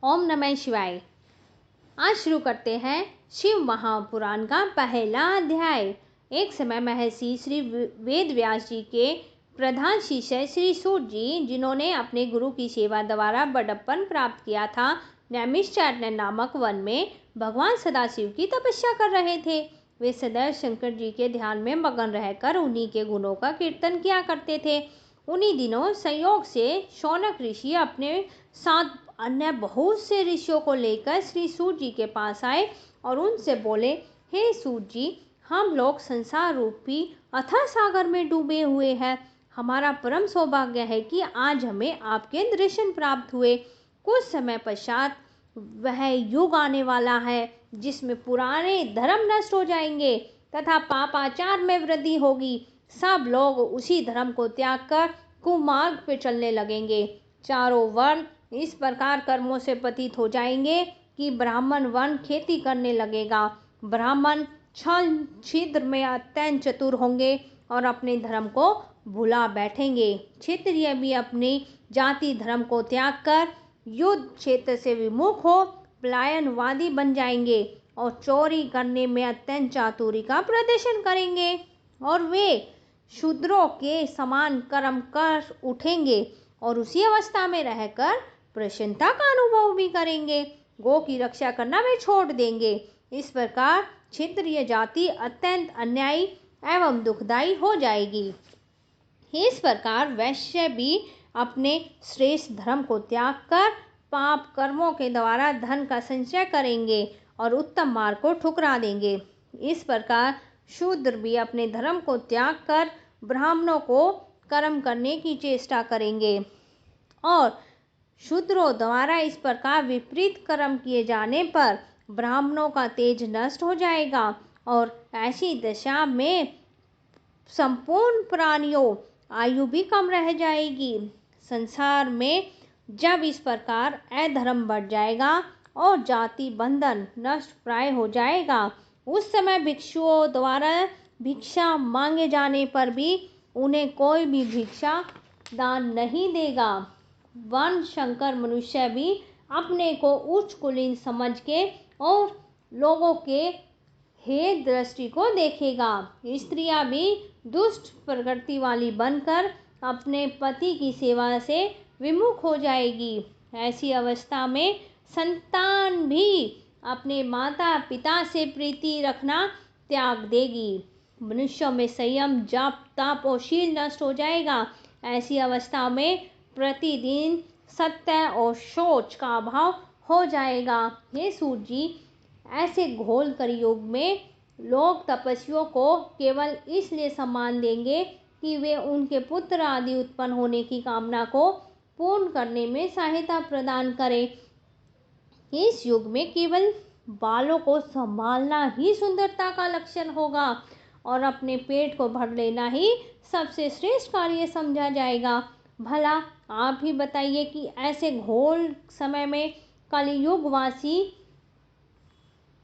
ओम नमः शिवाय। आज शुरू करते हैं शिव महापुराण का पहला अध्याय। एक समय महर्षि श्री वेद व्यास जी के प्रधान शिष्य श्री सूत जी, जिन्होंने अपने गुरु की सेवा द्वारा बड़प्पन प्राप्त किया था, नैमिषारण्य नामक वन में भगवान सदाशिव की तपस्या कर रहे थे। वे सदैव शंकर जी के ध्यान में मगन रहकर उन्हीं के गुणों का कीर्तन किया करते थे। उन्हीं दिनों संयोग से शौनक ऋषि अपने साथ अन्य बहुत से ऋषियों को लेकर श्री सूत जी के पास आए और उनसे बोले, हे सूत जी, हम लोग संसार रूपी अथाह सागर में डूबे हुए हैं। हमारा परम सौभाग्य है कि आज हमें आपके दर्शन प्राप्त हुए। कुछ समय पश्चात वह युग आने वाला है जिसमें पुराने धर्म नष्ट हो जाएंगे तथा पापाचार में वृद्धि होगी। सब लोग उसी धर्म को त्याग कर कुमार्ग पे चलने लगेंगे। चारों वर्ण इस प्रकार कर्मों से पतित हो जाएंगे कि ब्राह्मण वर्ण खेती करने लगेगा। ब्राह्मण छल छिद्र में अत्यंत चतुर होंगे और अपने धर्म को भुला बैठेंगे। क्षत्रिय भी अपनी जाति धर्म को त्याग कर युद्ध क्षेत्र से विमुख हो पलायनवादी बन जाएंगे और चोरी करने में अत्यंत चातुरी का प्रदर्शन करेंगे और वे शूद्रों के समान कर्म कर उठेंगे और उसी अवस्था में रहकर प्रसन्नता का अनुभव भी करेंगे। गो की रक्षा करना वे छोड़ देंगे। इस प्रकार क्षत्रिय जाति अत्यंत अन्यायी एवं दुखदायी हो जाएगी। इस प्रकार वैश्य भी अपने श्रेष्ठ धर्म को त्याग कर पाप कर्मों के द्वारा धन का संचय करेंगे और उत्तम मार्ग को ठुकरा देंगे। इस प्रकार शूद्र भी अपने धर्म को त्याग कर ब्राह्मणों को कर्म करने की चेष्टा करेंगे और शूद्रों द्वारा इस प्रकार विपरीत कर्म किए जाने पर ब्राह्मणों का तेज नष्ट हो जाएगा और ऐसी दशा में संपूर्ण प्राणियों आयु भी कम रह जाएगी। संसार में जब इस प्रकार अधर्म बढ़ जाएगा और जाति बंधन नष्ट प्राय हो जाएगा, उस समय भिक्षुओं द्वारा भिक्षा मांगे जाने पर भी उन्हें कोई भी भिक्षा दान नहीं देगा। वर्ण शंकर मनुष्य भी अपने को उच्च कुलीन समझ के और लोगों के हे दृष्टि को देखेगा। स्त्रियां भी दुष्ट प्रकृति वाली बनकर अपने पति की सेवा से विमुख हो जाएगी। ऐसी अवस्था में संतान भी अपने माता पिता से प्रीति रखना त्याग देगी। मनुष्यों में संयम जप तप और शील नष्ट हो जाएगा। ऐसी अवस्था में प्रतिदिन सत्य और शौच का अभाव हो जाएगा। हे सूत जी, ऐसे घोर कलयुग में लोग तपस्वियों को केवल इसलिए सम्मान देंगे कि वे उनके पुत्र आदि उत्पन्न होने की कामना को पूर्ण करने में सहायता प्रदान करें। इस युग में केवल बालों को संभालना ही सुंदरता का लक्षण होगा और अपने पेट को भर लेना ही सबसे श्रेष्ठ कार्य समझा जाएगा। भला आप ही बताइए कि ऐसे घोर समय में कलयुगवासी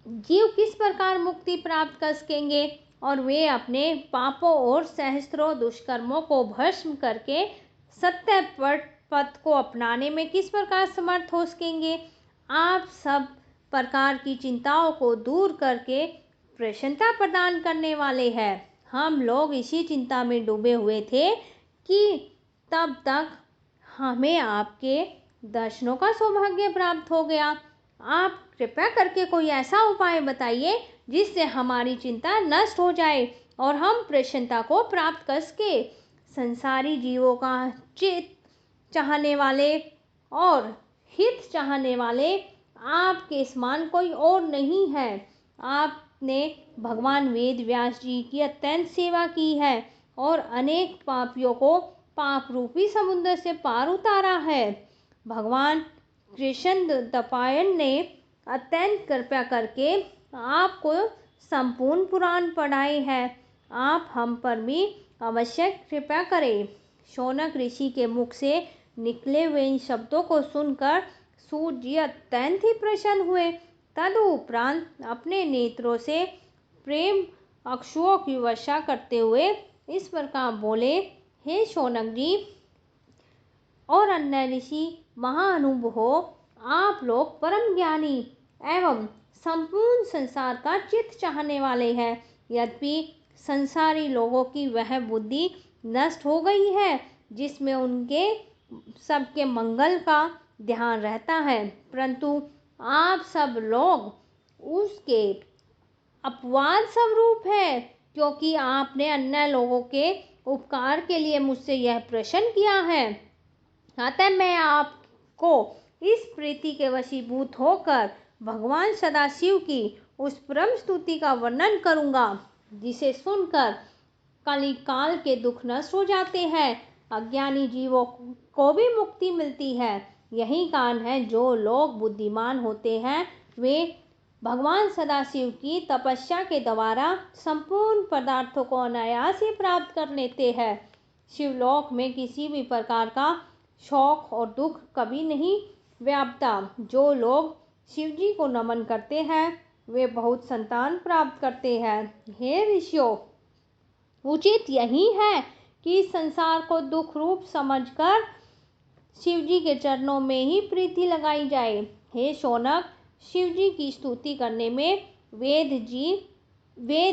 जीव किस प्रकार मुक्ति प्राप्त कर सकेंगे और वे अपने पापों और सहस्त्रों दुष्कर्मों को भस्म करके सत्य पथ को अपनाने में किस प्रकार समर्थ हो सकेंगे। आप सब प्रकार की चिंताओं को दूर करके प्रसन्नता प्रदान करने वाले हैं। हम लोग इसी चिंता में डूबे हुए थे कि तब तक हमें आपके दर्शनों का सौभाग्य प्राप्त हो गया। आप कृपया करके कोई ऐसा उपाय बताइए जिससे हमारी चिंता नष्ट हो जाए और हम प्रसन्नता को प्राप्त कर सके। संसारी जीवों का चित चाहने वाले और हित चाहने वाले आपके समान कोई और नहीं है। आपने भगवान वेद व्यास जी की अत्यंत सेवा की है और अनेक पापियों को पाप रूपी समुद्र से पार उतारा है। भगवान कृष्ण द्वैपायन ने अत्यंत कृपा करके आपको संपूर्ण पुराण पढ़ाए हैं। आप हम पर भी अवश्य कृपा करें। शौनक ऋषि के मुख से निकले हुए इन शब्दों को सुनकर सूत जी अत्यंत ही प्रसन्न हुए। तदुपरांत अपने नेत्रों से प्रेम अश्रुओं की वर्षा करते हुए इस प्रकार बोले, हे शौनक जी और अन्य ऋषि महाअनुभव हो, आप लोग परम ज्ञानी एवं संपूर्ण संसार का चित चाहने वाले हैं। यद्यपि संसारी लोगों की वह बुद्धि नष्ट हो गई है जिसमें उनके सबके मंगल का ध्यान रहता है, परंतु आप सब लोग उसके अपवाद स्वरूप है, क्योंकि आपने अन्य लोगों के उपकार के लिए मुझसे यह प्रश्न किया है। अतः मैं आपको इस प्रीति के वशीभूत होकर भगवान सदाशिव की उस परम स्तुति का वर्णन करूंगा जिसे सुनकर कलिकाल के दुख नष्ट हो जाते हैं, अज्ञानी जीवों को भी मुक्ति मिलती है। यही कारण है जो लोग बुद्धिमान होते हैं वे भगवान सदाशिव की तपस्या के द्वारा संपूर्ण पदार्थों को अनायास ही प्राप्त कर लेते हैं। शिवलोक में किसी भी प्रकार का शोक और दुख कभी नहीं व्यापता। जो लोग शिवजी को नमन करते हैं वे बहुत संतान प्राप्त करते हैं। हे ऋषियों, उचित यही है कि संसार को दुख रूप समझकर शिवजी के चरणों में ही प्रीति लगाई जाए। हे शौनक, शिवजी की स्तुति करने में वेद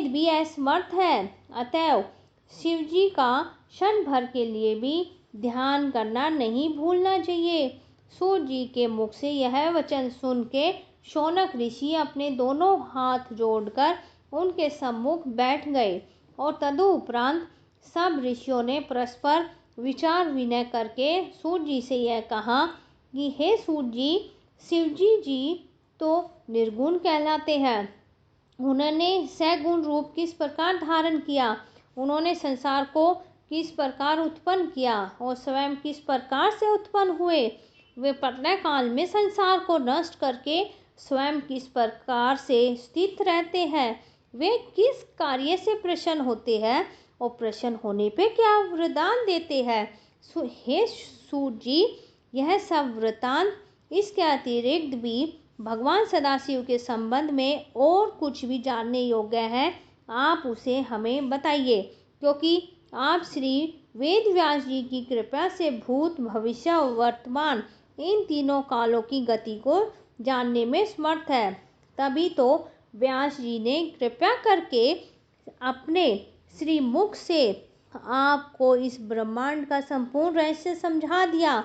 भी असमर्थ है। अतएव शिवजी का क्षण भर के लिए भी ध्यान करना नहीं भूलना चाहिए। सूर्य जी के मुख से यह वचन सुन के शौनक ऋषि अपने दोनों हाथ जोड़कर उनके सम्मुख बैठ गए और तदुपरांत सब ऋषियों ने परस्पर विचार विनय करके सूर्य जी से यह कहा कि हे सूर्य जी, शिवजी जी तो निर्गुण कहलाते हैं। उन्होंने सगुण रूप किस प्रकार धारण किया, उन्होंने संसार को किस प्रकार उत्पन्न किया और स्वयं किस प्रकार से उत्पन्न हुए, वे प्रलय काल में संसार को नष्ट करके स्वयं किस प्रकार से स्थित रहते हैं, वे किस कार्य से प्रसन्न होते हैं और प्रसन्न होने पे क्या वरदान देते हैं। हे सूर्य जी, यह सब वृतांत इसके अतिरिक्त भी भगवान सदाशिव के संबंध में और कुछ भी जानने योग्य है, आप उसे हमें बताइए, क्योंकि आप श्री वेद व्यास जी की कृपा से भूत भविष्य और वर्तमान इन तीनों कालों की गति को जानने में समर्थ है। तभी तो व्यास जी ने कृपा करके अपने श्री मुख से आपको इस ब्रह्मांड का संपूर्ण रहस्य समझा दिया।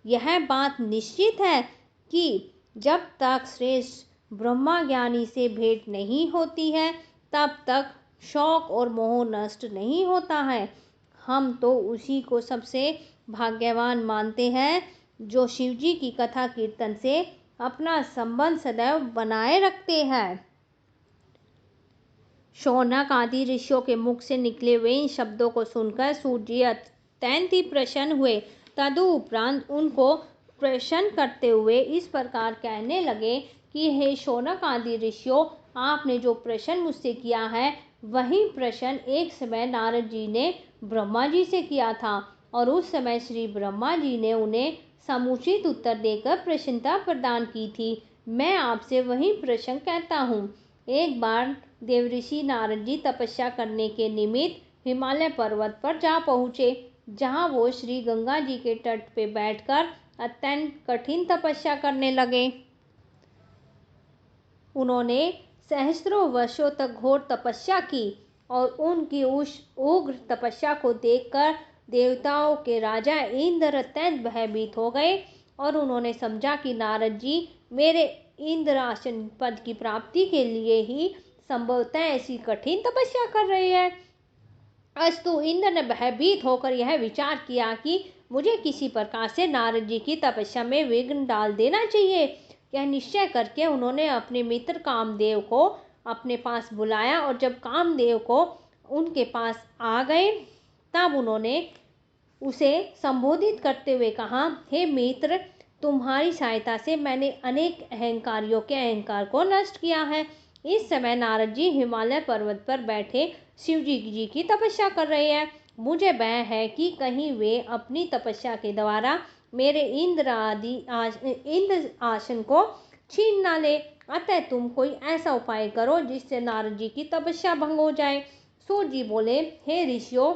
यह बात निश्चित है कि जब तक श्रेष्ठ ब्रह्मा ज्ञानी से भेंट नहीं होती है तब तक शौक और मोह नष्ट नहीं होता है। हम तो उसी को सबसे भाग्यवान मानते हैं जो शिवजी की कथा कीर्तन से अपना संबंध सदैव बनाए रखते हैं। शौनक आदि ऋषियों के मुख से निकले हुए इन शब्दों को सुनकर सूर्य जी अत्यंत ही प्रसन्न हुए। तदुपरांत उनको प्रसन्न करते हुए इस प्रकार कहने लगे कि हे शौनक आदि ऋषियों, आपने जो प्रश्न मुझसे किया है वही प्रश्न एक समय नारद जी ने ब्रह्मा जी से किया था और उस समय श्री ब्रह्मा जी ने उन्हें समुचित उत्तर देकर प्रसन्नता प्रदान की थी। मैं आपसे वही प्रश्न कहता हूँ। एक बार देवऋषि नारद जी तपस्या करने के निमित्त हिमालय पर्वत पर जा पहुँचे, जहाँ वो श्री गंगा जी के तट पे बैठकर अत्यंत कठिन तपस्या करने लगे। उन्होंने सहस्त्रों वर्षों तक घोर तपस्या की और उनकी उस उग्र तपस्या को देखकर देवताओं के राजा इंद्र अत्यंत भयभीत हो गए और उन्होंने समझा कि नारद जी मेरे इंद्रासन पद की प्राप्ति के लिए ही संभवतः ऐसी कठिन तपस्या कर रहे हैं। अस्तु इंद्र ने भयभीत होकर यह विचार किया कि मुझे किसी प्रकार से नारद जी की तपस्या में विघ्न डाल देना चाहिए। यह निश्चय करके उन्होंने अपने मित्र कामदेव को अपने पास बुलाया और जब कामदेव को उनके पास आ गए तब उन्होंने उसे संबोधित करते हुए कहा, हे मित्र, तुम्हारी सहायता से मैंने अनेक अहंकारियों के अहंकार को नष्ट किया है। इस समय नारद जी हिमालय पर्वत पर बैठे शिवजी जी की तपस्या कर रहे हैं। मुझे भय है कि कहीं वे अपनी तपस्या के द्वारा मेरे इंद्र आसन को छीन ना ले। अतः तुम कोई ऐसा उपाय करो जिससे नारद जी की तपस्या भंग हो जाए। सूर्य जी बोले, हे ऋषियों,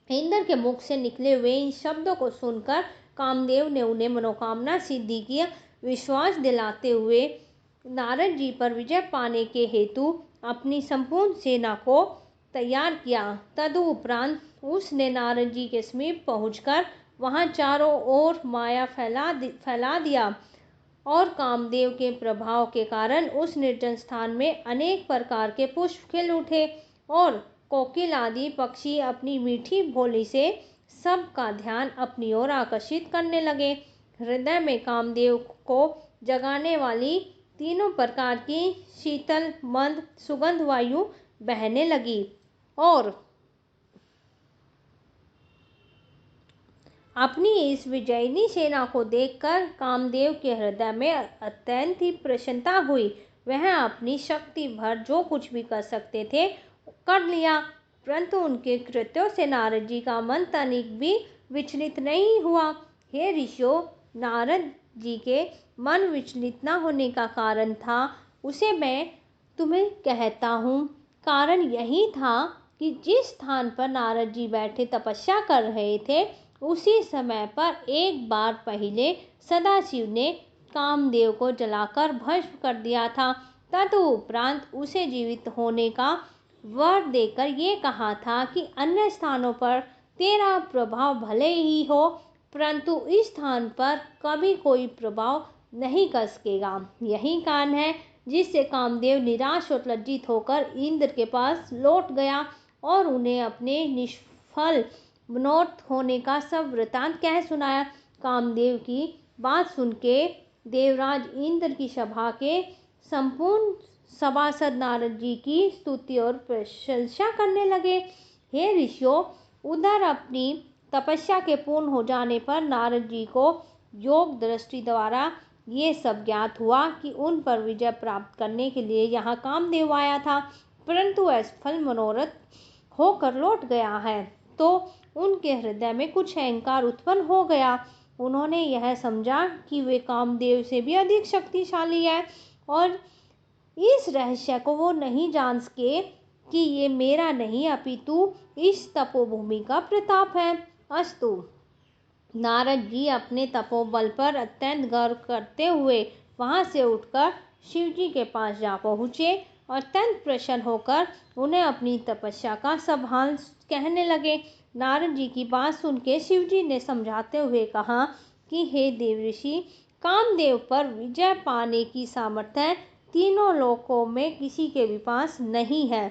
इंद्र के मुख से निकले हुए इन शब्दों को सुनकर कामदेव ने उन्हें मनोकामना सिद्धि की विश्वास दिलाते हुए नारद जी पर विजय पाने के हेतु अपनी संपूर्ण सेना को तैयार किया। तदुपरांत उसने नारद जी के समीप पहुंचकर वहां चारों ओर माया फैला दिया और कामदेव के प्रभाव के कारण उस निर्जन स्थान में अनेक प्रकार के पुष्प खिल उठे और कोकिल आदि पक्षी अपनी मीठी बोली से सबका ध्यान अपनी ओर आकर्षित करने लगे। हृदय में कामदेव को जगाने वाली तीनों प्रकार की शीतल मंद सुगंध वायु बहने लगी और अपनी इस विजयिनी सेना को देखकर कामदेव के हृदय में अत्यंत ही प्रसन्नता हुई। वह अपनी शक्ति भर जो कुछ भी कर सकते थे कर लिया, परंतु उनके कृत्यों से नारद जी का मन तनिक भी विचलित नहीं हुआ। हे ऋषियों, नारद जी के मन विचलित न होने का कारण था उसे मैं तुम्हें कहता हूँ। कारण यही था कि जिस स्थान पर नारद जी बैठे तपस्या कर रहे थे उसी समय पर एक बार पहले सदाशिव ने कामदेव को जलाकर भस्म कर दिया था। तदुपरांत उसे जीवित होने का वर देकर ये कहा था कि अन्य स्थानों पर तेरा प्रभाव भले ही हो, परंतु इस स्थान पर कभी कोई प्रभाव नहीं कर सकेगा। यही कारण है जिससे कामदेव निराश और लज्जित होकर इंद्र के पास लौट गया और उन्हें अपने निष्फल मनोरथ होने का सब वृतांत कह सुनाया। कामदेव की बात सुन के देवराज इंद्र की सभा के संपूर्ण सभासद नारद जी की स्तुति और प्रशंसा करने लगे। हे ऋषियों, उधर अपनी तपस्या के पूर्ण हो जाने पर नारद जी को योग दृष्टि द्वारा ये सब ज्ञात हुआ कि उन पर विजय प्राप्त करने के लिए यहाँ कामदेव आया था, परंतु असफल मनोरथ होकर लौट गया है। तो उनके हृदय में कुछ अहंकार उत्पन्न हो गया। उन्होंने यह समझा कि वे कामदेव से भी अधिक शक्तिशाली है और इस रहस्य को वो नहीं जान सके कि ये मेरा नहीं अपितु इस तपोभूमि का प्रताप है। अस्तु, नारद जी अपने तपोबल पर अत्यंत गर्व करते हुए वहां से उठकर शिव जी के पास जा पहुँचे और अत्यंत प्रसन्न होकर उन्हें अपनी तपस्या का सब हाल कहने लगे। नारद जी की बात सुन के शिव जी ने समझाते हुए कहा कि हे देवऋषि, कामदेव पर विजय पाने की सामर्थ्य तीनों लोकों में किसी के भी पास नहीं है।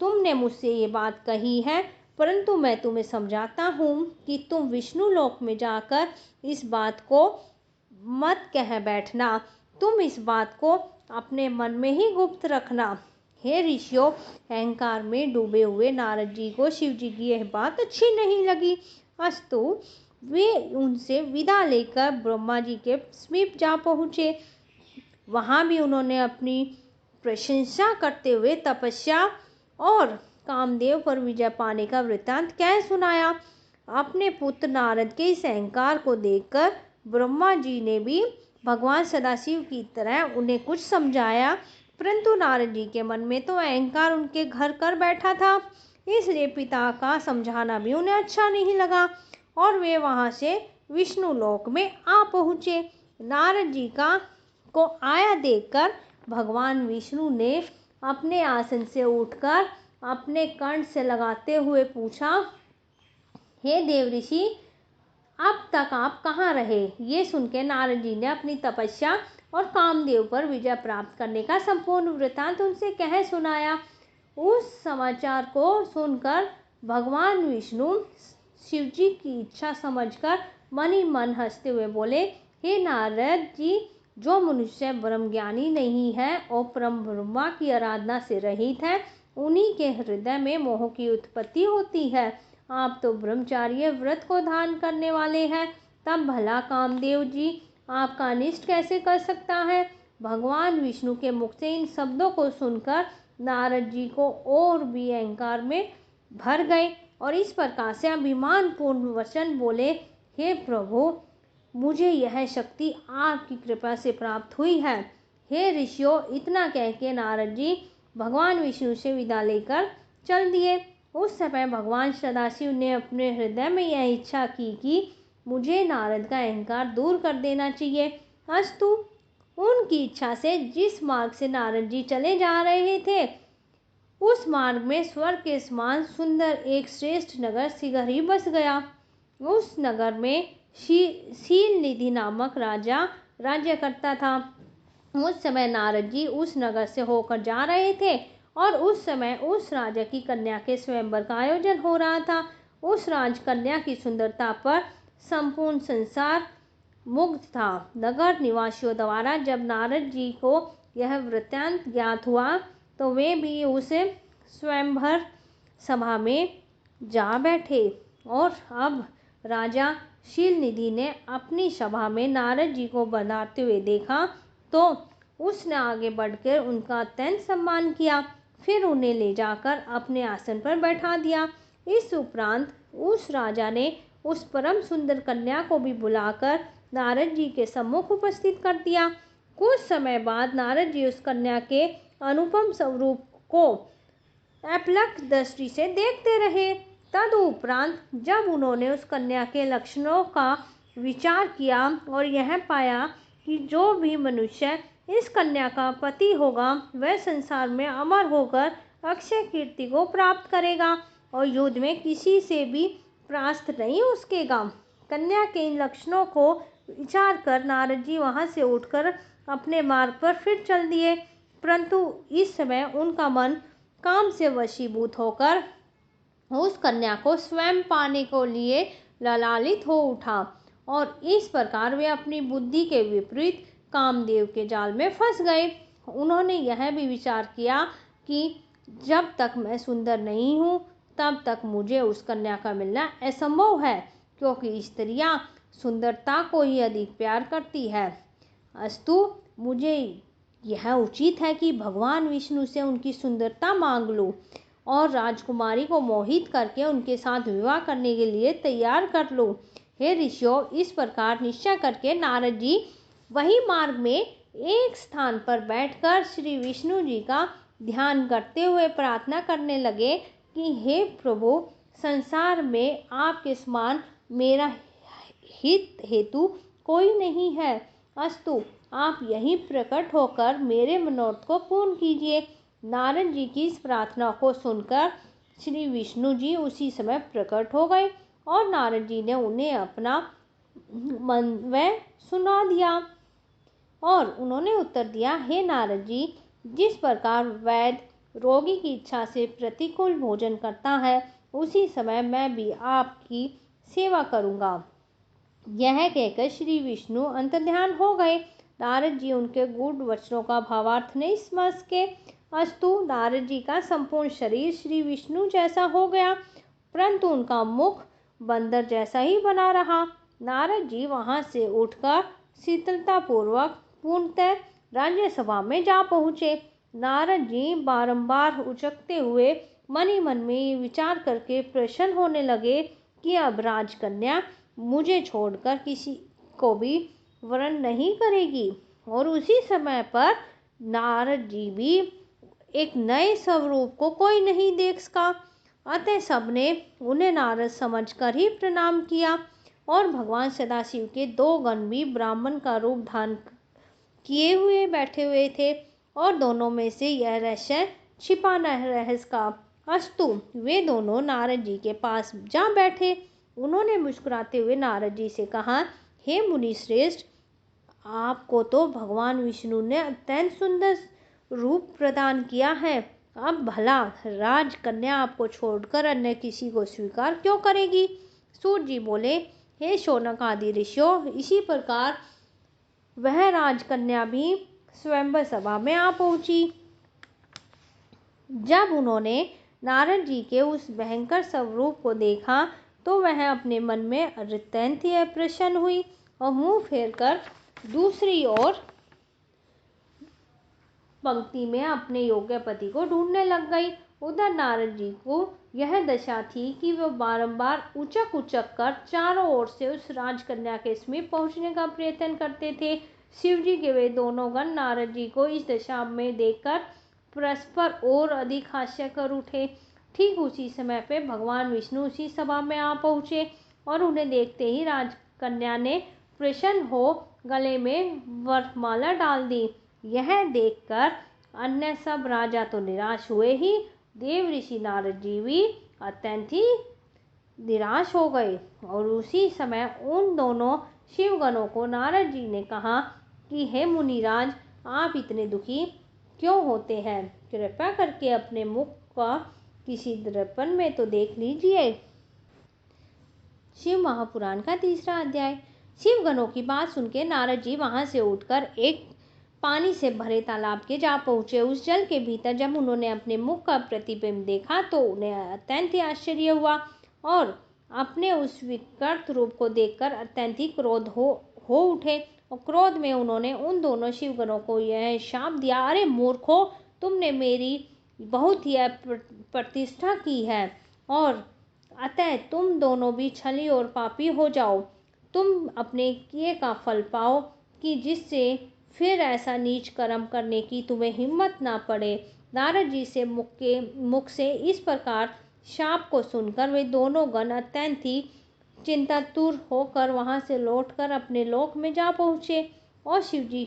तुमने मुझसे ये बात कही है, परंतु मैं तुम्हें समझाता हूँ कि तुम विष्णु लोक में जाकर इस बात को मत कह बैठना। तुम इस बात को अपने मन में ही गुप्त रखना। हे ऋषियों, अहंकार में डूबे हुए नारद जी को शिव जी की यह बात अच्छी नहीं लगी। अस्तु, वे उनसे विदा लेकर ब्रह्मा जी के समीप जा पहुँचे। वहाँ भी उन्होंने अपनी प्रशंसा करते हुए तपस्या और कामदेव पर विजय पाने का वृत्तांत कह सुनाया। अपने पुत्र नारद के इस अहंकार को देखकर ब्रह्मा जी ने भी भगवान सदाशिव की तरह उन्हें कुछ समझाया, परंतु नारद जी के मन में तो अहंकार उनके घर कर बैठा था, इसलिए पिता का समझाना भी उन्हें अच्छा नहीं लगा और वे वहां से विष्णु लोक में आ पहुँचे। नारद जी को आया देखकर भगवान विष्णु ने अपने आसन से उठकर अपने कंठ से लगाते हुए पूछा, हे देवऋषि, अब तक आप कहाँ रहे? ये सुनकर नारद जी ने अपनी तपस्या और कामदेव पर विजय प्राप्त करने का संपूर्ण वृत्तांत उनसे कह सुनाया। उस समाचार को सुनकर भगवान विष्णु शिव जी की इच्छा समझकर मन ही मन हंसते हुए बोले, हे नारद जी, जो मनुष्य ब्रह्मज्ञानी नहीं है और परम ब्रह्मा की आराधना से रहित है, उन्हीं के हृदय में मोह की उत्पत्ति होती है। आप तो ब्रह्मचार्य व्रत को धारण करने वाले हैं, तब भला कामदेव जी आपका अनिष्ट कैसे कर सकता है? भगवान विष्णु के मुख से इन शब्दों को सुनकर नारद जी को और भी अहंकार में भर गए और इस प्रकार से अभिमान पूर्ण वचन बोले, हे प्रभु, मुझे यह शक्ति आपकी कृपा से प्राप्त हुई है। हे ऋषियों, इतना कह के नारद जी भगवान विष्णु से विदा लेकर चल दिए। उस समय भगवान सदाशिव ने अपने हृदय में यह इच्छा की कि मुझे नारद का अहंकार दूर कर देना चाहिए। अस्तु, उनकी इच्छा से जिस मार्ग से नारद जी चले जा रहे थे, उस मार्ग में स्वर्ग के समान सुंदर एक श्रेष्ठ नगर शीघ्र ही बस गया। उस नगर में शीलनिधि नामक राजा राज्य करता था। उस समय नारद जी उस नगर से होकर जा रहे थे और उस समय उस राजा की कन्या के स्वयंवर का आयोजन हो रहा था। उस राजकन्या की सुंदरता पर संपूर्ण संसार मुग्ध था। नगर निवासियों द्वारा जब नारद जी को यह वृत्तांत ज्ञात हुआ तो वे भी उस स्वयंवर सभा में जा बैठे। और अब राजा शीलनिधि ने अपनी सभा में नारद जी को बनाते हुए देखा तो उसने आगे बढ़कर उनका अत्यंत सम्मान किया, फिर उन्हें ले जाकर अपने आसन पर बैठा दिया। इस उपरांत उस राजा ने उस परम सुंदर कन्या को भी बुलाकर नारद जी के सम्मुख उपस्थित कर दिया। कुछ समय बाद नारद जी उस कन्या के अनुपम स्वरूप को अपलक दृष्टि से देखते रहे। तदुपरांत जब उन्होंने उस कन्या के लक्षणों का विचार किया और यह पाया कि जो भी मनुष्य इस कन्या का पति होगा वह संसार में अमर होकर अक्षय कीर्ति को प्राप्त करेगा और युद्ध में किसी से भी परास्त नहीं उसकेगा। कन्या के इन लक्षणों को विचार कर नारद जी वहां से उठकर अपने मार्ग पर फिर चल दिए, परंतु इस समय उनका मन काम से वशीभूत होकर उस कन्या को स्वयं पाने को लिए ललालित हो उठा और इस प्रकार वे अपनी बुद्धि के विपरीत कामदेव के जाल में फंस गए। उन्होंने यह भी विचार किया कि जब तक मैं सुंदर नहीं हूँ तब तक मुझे उस कन्या का मिलना असंभव है, क्योंकि स्त्रियां सुंदरता को ही अधिक प्यार करती है। अस्तु, मुझे यह उचित है कि भगवान विष्णु से उनकी सुंदरता मांग लूं और राजकुमारी को मोहित करके उनके साथ विवाह करने के लिए तैयार कर लूं। हे ऋषियों, इस प्रकार निश्चय करके नारद जी वही मार्ग में एक स्थान पर बैठकर श्री विष्णु जी का ध्यान करते हुए प्रार्थना करने लगे कि हे प्रभु, संसार में आपके समान मेरा हित हेतु कोई नहीं है। अस्तु, आप यहीं प्रकट होकर मेरे मनोरथ को पूर्ण कीजिए। नारद जी की इस प्रार्थना को सुनकर श्री विष्णु जी उसी समय प्रकट हो गए और नारद जी ने उन्हें अपना मनवय सुना दिया और उन्होंने उत्तर दिया, हे नारद जी, जिस प्रकार वैद्य रोगी की इच्छा से प्रतिकूल भोजन करता है उसी समय मैं भी आपकी सेवा करूंगा। यह कहकर श्री विष्णु अंतर्ध्यान हो गए। नारद जी उनके गूढ़ वचनों का भावार्थ नहीं समझ सके। अस्तु, नारद जी का संपूर्ण शरीर श्री विष्णु जैसा हो गया, परंतु उनका मुख बंदर जैसा ही बना रहा। नारद जी वहां से उठकर शीतलता पूर्वक पूर्णतः राज्यसभा में जा पहुँचे। नारद जी बारंबार उचकते हुए मन ही मन में विचार करके प्रसन्न होने लगे कि अब राजकन्या मुझे छोड़कर किसी को भी वरण नहीं करेगी। और उसी समय पर नारद जी भी एक नए स्वरूप को कोई नहीं देख सका, अतः सबने उन्हें नारद समझकर ही प्रणाम किया और भगवान सदाशिव के दो गण भी ब्राह्मण का रूप धारण किए हुए बैठे हुए थे और दोनों में से यह रहस्य छिपा न रह सका। अस्तु, वे दोनों नारद जी के पास जा बैठे। उन्होंने मुस्कुराते हुए नारद जी से कहा, हे मुनि श्रेष्ठ, आपको तो भगवान विष्णु ने अत्यंत सुंदर रूप प्रदान किया है। अब भला राजकन्या आपको छोड़कर अन्य किसी को स्वीकार क्यों करेगी? सूत जी बोले, हे शौनक आदि ऋषियों, इसी प्रकार वह राजकन्या भी स्वयंवर सभा में आ पहुंची। जब उन्होंने नारद जी के उस भयंकर स्वरूप को देखा तो वह अपने मन में अत्यंत ही प्रसन्न हुई और मुंह फेरकर दूसरी ओर पंक्ति में अपने योग्य पति को ढूंढने लग गई। उधर नारद जी को यह दशा थी कि वह बारंबार उचक उचक कर चारों ओर से उस राजकन्या के समीप पहुंचने का प्रयत्न करते थे। शिव जी के वे दोनों गण नारद जी को इस दशा में देखकर परस्पर और अधिक हास्य कर उठे। ठीक उसी समय पे भगवान विष्णु उसी सभा में आ पहुंचे और उन्हें देखते ही कन्या ने प्रसन्न हो गले में वरमाला डाल दी। यह देखकर अन्य सब राजा तो निराश हुए ही, देव ऋषि नारद जी भी अत्यंत ही निराश हो गए। और उसी समय उन दोनों शिवगणों को नारद जी ने कहा कि हे मुनिराज, आप इतने दुखी क्यों होते हैं? कृपया करके अपने मुख का किसी दर्पण में तो देख लीजिए। शिव महापुराण का 3रा अध्याय। शिवगणों की बात सुनकर नारद जी वहां से उठकर एक पानी से भरे तालाब के जा पहुंचे। उस जल के भीतर जब उन्होंने अपने मुख का प्रतिबिंब देखा तो उन्हें अत्यंत ही आश्चर्य हुआ और अपने उस विकृत रूप को देखकर अत्यंत ही क्रोध हो उठे। और क्रोध में उन्होंने उन दोनों शिवगणों को यह शाप दिया, अरे मूर्खों, तुमने मेरी बहुत ही प्रतिष्ठा की है और अतः तुम दोनों भी छली और पापी हो जाओ। तुम अपने किए का फल पाओ कि जिससे फिर ऐसा नीच कर्म करने की तुम्हें हिम्मत ना पड़े। नारद जी से मुख से इस प्रकार शाप को सुनकर वे दोनों गण अत्यंत ही चिंतातुर होकर वहां से लौटकर अपने लोक में जा पहुँचे और शिव जी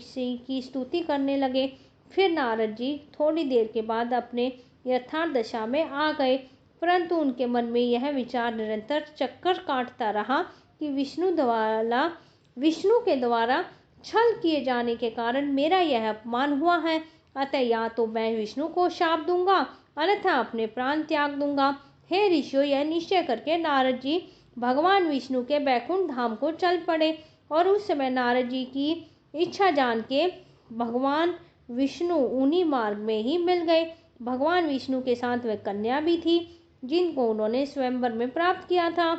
की स्तुति करने लगे। फिर नारद जी थोड़ी देर के बाद अपने यथार्थ दशा में आ गए, परंतु उनके मन में यह विचार निरंतर चक्कर काटता रहा कि विष्णु के द्वारा छल किए जाने के कारण मेरा यह अपमान हुआ है। अतः या तो मैं विष्णु को शाप दूंगा, अन्यथा अपने प्राण त्याग दूंगा। हे ऋषियों, यह निश्चय करके नारद जी भगवान विष्णु के बैकुंठ धाम को चल पड़े। और उस समय नारद जी की इच्छा जान के भगवान विष्णु उन्हीं मार्ग में ही मिल गए। भगवान विष्णु के साथ वह कन्या भी थी जिनको उन्होंने स्वयंवर में प्राप्त किया था।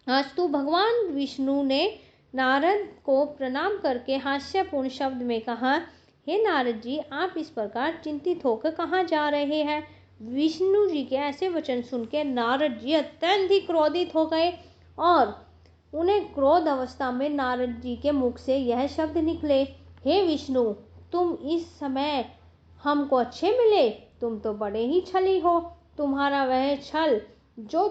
आज तो भगवान विष्णु ने नारद को प्रणाम करके हास्यपूर्ण शब्द में कहा, हे नारद जी, आप इस प्रकार चिंतित होकर कहाँ जा रहे हैं? विष्णु जी के ऐसे वचन सुनकर नारद जी अत्यंत ही क्रोधित हो गए और उन्हें क्रोध अवस्था में नारद जी के मुख से यह शब्द निकले, हे विष्णु, तुम इस समय हमको अच्छे मिले। तुम तो बड़े ही छली हो। तुम्हारा वह छल जो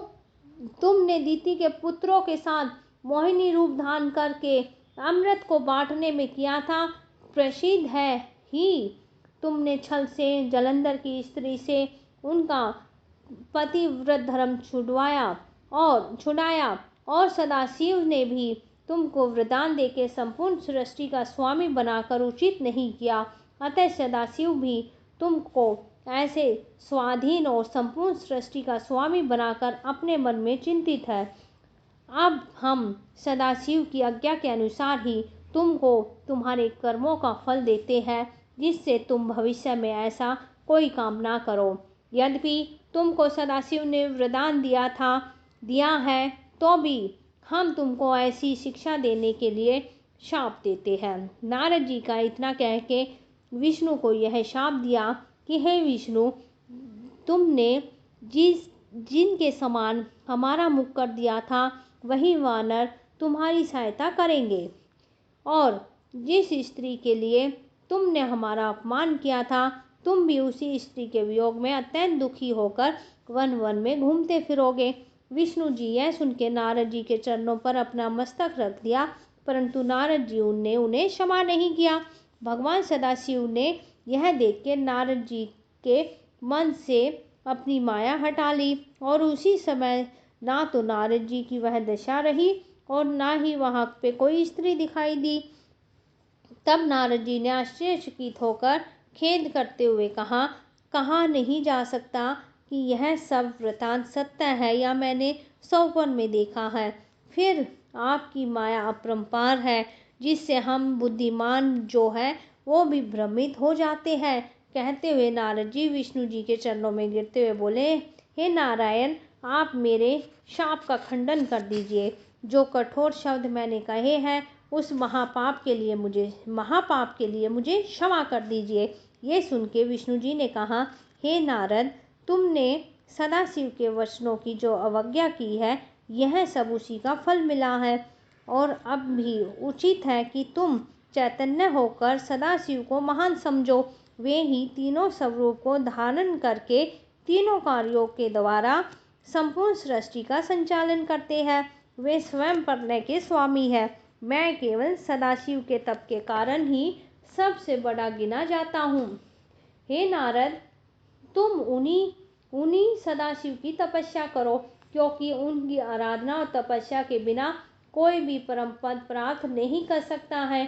तुमने दीति के पुत्रों के साथ मोहिनी रूप धारण करके अमृत को बांटने में किया था, प्रसिद्ध है ही। तुमने छल से जलंधर की स्त्री से उनका पतिव्रत धर्म छुड़ाया और सदाशिव ने भी तुमको वरदान देकर संपूर्ण सृष्टि का स्वामी बनाकर उचित नहीं किया। अतः सदाशिव भी तुमको ऐसे स्वाधीन और संपूर्ण सृष्टि का स्वामी बनाकर अपने मन में चिंतित है। अब हम सदाशिव की आज्ञा के अनुसार ही तुमको तुम्हारे कर्मों का फल देते हैं, जिससे तुम भविष्य में ऐसा कोई काम ना करो। यद्यपि तुमको सदाशिव ने वरदान दिया है तो भी हम तुमको ऐसी शिक्षा देने के लिए शाप देते हैं। नारद जी का इतना कह के विष्णु को यह शाप दिया कि हे विष्णु, तुमने जिनके समान हमारा मुख कर दिया था वही वानर तुम्हारी सहायता करेंगे, और जिस स्त्री के लिए तुमने हमारा अपमान किया था तुम भी उसी स्त्री के वियोग में अत्यंत दुखी होकर वन वन में घूमते फिरोगे। विष्णु जी यह सुन के नारद जी के चरणों पर अपना मस्तक रख दिया, परंतु नारद जी ने उन्हें क्षमा नहीं किया। भगवान सदाशिव ने यह देख के नारद जी के मन से अपनी माया हटा ली और उसी समय ना तो नारद जी की वह दशा रही और ना ही वहाँ पे कोई स्त्री दिखाई दी। तब नारद जी ने आश्चर्यचकित होकर खेद करते हुए कहा नहीं जा सकता कि यह सब वृतांत सत्य है या मैंने स्वप्न में देखा है। फिर आपकी माया अपरंपार है, जिससे हम बुद्धिमान जो है वो भी भ्रमित हो जाते हैं। कहते हुए नारद जी विष्णु जी के चरणों में गिरते हुए बोले, हे नारायण, आप मेरे शाप का खंडन कर दीजिए। जो कठोर शब्द मैंने कहे हैं उस महापाप के लिए मुझे क्षमा कर दीजिए। ये सुन के विष्णु जी ने कहा, हे नारद, तुमने सदाशिव के वचनों की जो अवज्ञा की है यह सब उसी का फल मिला है, और अब भी उचित है कि तुम चैतन्य होकर सदाशिव को महान समझो। वे ही तीनों स्वरूप को धारण करके तीनों कार्यों के द्वारा संपूर्ण सृष्टि का संचालन करते हैं। वे स्वयं प्रलय के स्वामी हैं। मैं केवल सदाशिव के तप के कारण ही सबसे बड़ा गिना जाता हूँ। हे नारद, तुम उन्हीं सदाशिव की तपस्या करो, क्योंकि उनकी आराधना और तपस्या के बिना कोई भी परम पद प्राप्त नहीं कर सकता है।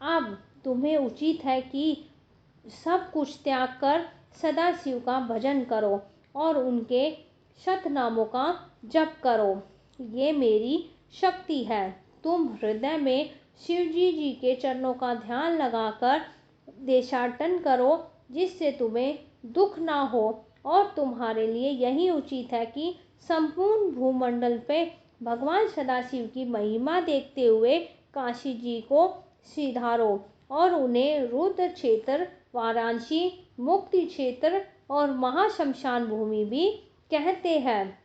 अब तुम्हें उचित है कि सब कुछ त्याग कर सदाशिव का भजन करो और उनके शतनामों का जप करो। ये मेरी शक्ति है। तुम हृदय में शिवजी के चरणों का ध्यान लगाकर देशाटन करो, जिससे तुम्हें दुख ना हो। और तुम्हारे लिए यही उचित है कि संपूर्ण भूमंडल पे भगवान सदाशिव की महिमा देखते हुए काशी जी को सिधारो और उन्हें रुद्र क्षेत्र, वाराणसी, मुक्ति क्षेत्र और महाशमशान भूमि भी कहते हैं।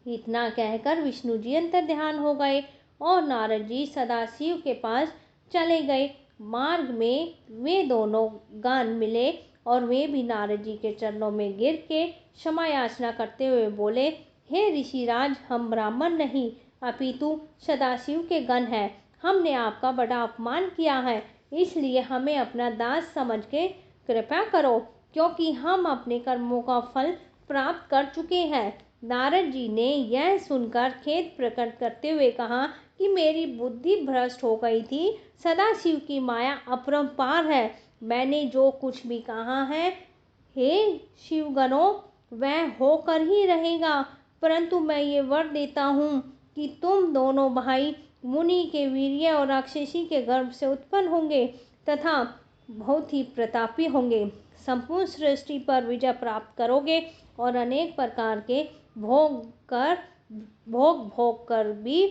इतना कहकर विष्णु जी अंतर ध्यान हो गए और नारद जी सदाशिव के पास चले गए। मार्ग में वे दोनों गान मिले और वे भी नारद जी के चरणों में गिर के क्षमा याचना करते हुए बोले, हे ऋषिराज, हम ब्राह्मण नहीं अपितु सदाशिव के गण हैं। हमने आपका बड़ा अपमान किया है, इसलिए हमें अपना दास समझ के कृपा करो, क्योंकि हम अपने कर्मों का फल प्राप्त कर चुके हैं। नारद जी ने यह सुनकर खेद प्रकट करते हुए कहा कि मेरी बुद्धि भ्रष्ट हो गई थी। सदाशिव की माया अपरंपार है। मैंने जो कुछ भी कहा है, हे शिवगणों, वह होकर ही रहेगा। परंतु मैं ये वर देता हूँ कि तुम दोनों भाई मुनि के वीर्य और राक्षसी के गर्भ से उत्पन्न होंगे तथा बहुत ही प्रतापी होंगे। संपूर्ण सृष्टि पर विजय प्राप्त करोगे और अनेक प्रकार के भोग कर भी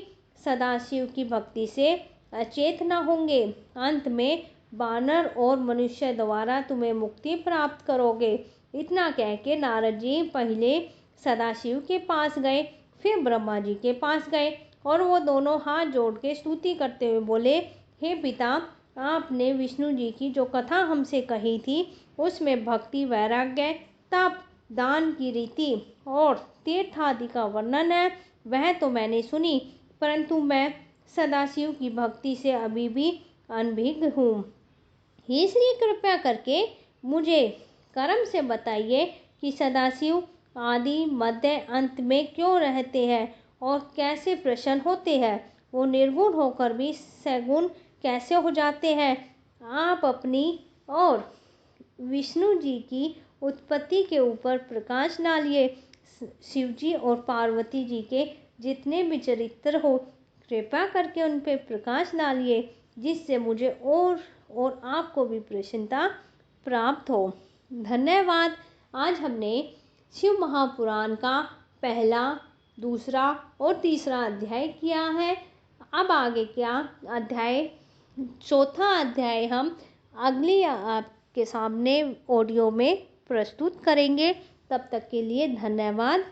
सदाशिव की भक्ति से अचेत न होंगे। अंत में वानर और मनुष्य द्वारा तुम्हें मुक्ति प्राप्त करोगे। इतना कह के नारद जी पहले सदाशिव के पास गए, फिर ब्रह्मा जी के पास गए और वो दोनों हाथ जोड़ के स्तुति करते हुए बोले, हे पिता, आपने विष्णु जी की जो कथा हमसे कही थी, उसमें भक्ति, वैराग्य, तप, दान की रीति और तीर्थ आदि का वर्णन है। वह तो मैंने सुनी, परंतु मैं सदाशिव की भक्ति से अभी भी अनभिज्ञ हूँ। इसलिए कृपया करके मुझे कर्म से बताइए कि सदाशिव आदि मध्य अंत में क्यों रहते हैं और कैसे प्रसन्न होते हैं। वो निर्गुण होकर भी सगुण कैसे हो जाते हैं। आप अपनी और विष्णु जी की उत्पत्ति के ऊपर प्रकाश डालिए। शिवजी और पार्वती जी के जितने भी चरित्र हो, कृपा करके उन पे प्रकाश डालिए, जिससे मुझे और आपको भी प्रसन्नता प्राप्त हो। धन्यवाद। आज हमने शिव महापुराण का पहला, दूसरा और तीसरा अध्याय किया है। अब आगे क्या अध्याय, चौथा अध्याय हम अगली आपके सामने ऑडियो में प्रस्तुत करेंगे। तब तक के लिए धन्यवाद।